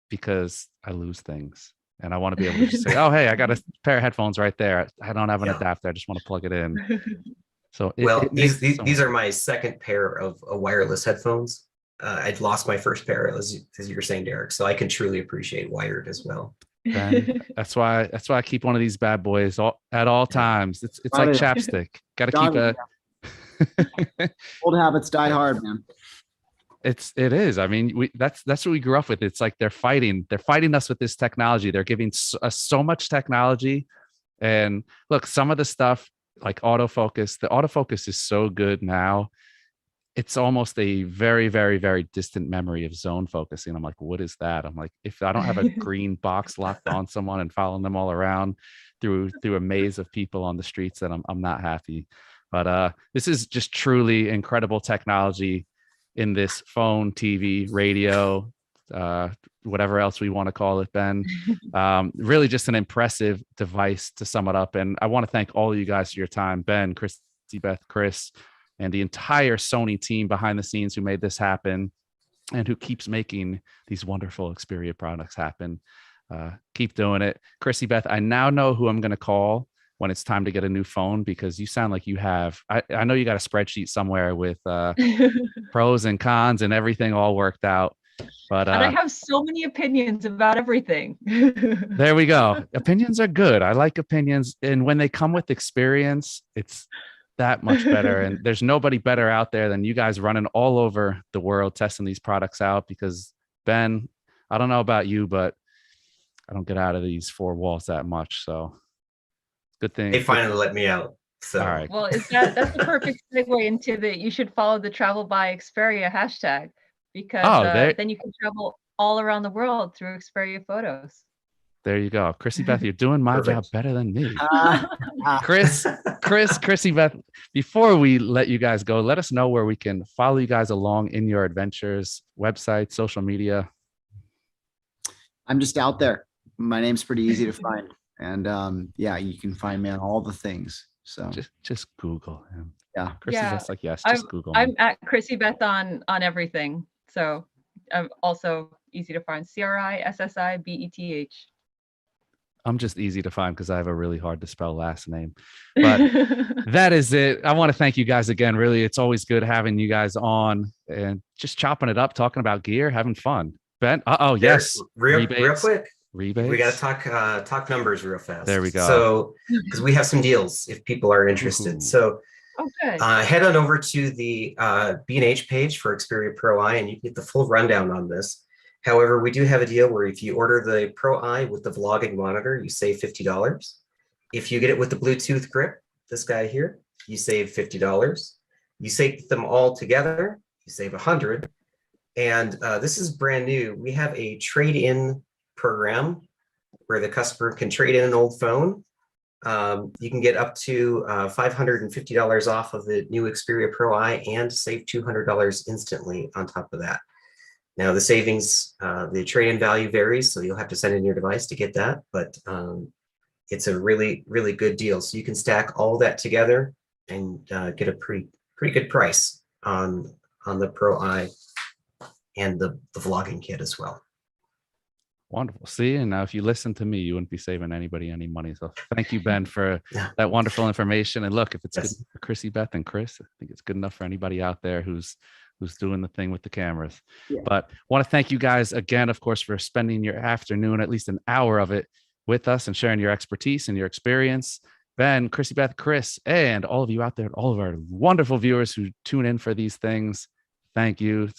because I lose things. And I want to be able to just say, oh, hey, I got a pair of headphones right there. I don't have an adapter. I just want to plug it in. So these are my second pair of wireless headphones. I'd lost my first pair, as you were saying, Derek. So I can truly appreciate wired as well. Ben, that's why I keep one of these bad boys at all times. It's like chapstick. Got to keep a Old habits die hard, man. it is. I mean, that's what we grew up with. It's like they're fighting us with this technology. They're giving us so much technology. And look, some of the stuff like autofocus, the autofocus is so good now. It's almost a very, very, very distant memory of zone focusing. I'm like, what is that? I'm like, if I don't have a green box locked on someone and following them all around through a maze of people on the streets, then I'm not happy. But this is just truly incredible technology in this phone, TV, radio, whatever else we want to call it, Ben. Really just an impressive device to sum it up. And I want to thank all of you guys for your time, Ben, Crissi Beth, Chris, and the entire Sony team behind the scenes who made this happen and who keeps making these wonderful Xperia products happen. Keep doing it. Crissi Beth, I now know who I'm going to call when it's time to get a new phone, because you sound like you have, I know you got a spreadsheet somewhere with pros and cons and everything all worked out. But and I have so many opinions about everything. There we go. Opinions are good. I like opinions. And when they come with experience, it's that much better. And there's nobody better out there than you guys running all over the world testing these products out, because Ben, I don't know about you, but I don't get out of these four walls that much. So good thing They finally let me out. So all right. Well, that's the perfect segue into the you should follow the travel by Xperia hashtag, because then you can travel all around the world through Xperia photos. There you go. Crissi Beth, you're doing my job better than me. Crissi Beth, before we let you guys go, let us know where we can follow you guys along in your adventures, website, social media. I'm just out there. My name's pretty easy to find. And yeah, you can find me on all the things. So just Google him. Yeah. Crissi Beth's like, yes, just Google him. I'm at Crissi Beth on everything. So I'm also easy to find. CRISSIBETH. I'm just easy to find because I have a really hard to spell last name. But that is it. I want to thank you guys again. Really, it's always good having you guys on and just chopping it up, talking about gear, having fun. Ben, yes. Real quick. Rebates. We got to talk numbers real fast. There we go. So, because we have some deals if people are interested. Ooh. So, okay. Head on over to the B&H page for Xperia Pro-I, and you can get the full rundown on this. However, we do have a deal where if you order the Pro-I with the vlogging monitor, you save $50. If you get it with the Bluetooth grip, this guy here, you save $50. You save them all together, you save $100. And this is brand new. We have a trade-in program where the customer can trade in an old phone You can get up to $550 off of the new Xperia Pro-I and save $200 instantly on top of that. Now the savings, the trade-in value varies, so you'll have to send in your device to get that, but it's a really, really good deal. So you can stack all that together and get a pretty good price on the Pro-I and the vlogging kit as well. Wonderful. See, and now if you listen to me, you wouldn't be saving anybody any money. So thank you, Ben, for that wonderful information. And look, if it's good for Crissi Beth and Chris, I think it's good enough for anybody out there who's doing the thing with the cameras. But want to thank you guys again, of course, for spending your afternoon, at least an hour of it, with us and sharing your expertise and your experience. Ben, Crissi Beth, Chris, and all of you out there, all of our wonderful viewers who tune in for these things. Thank you.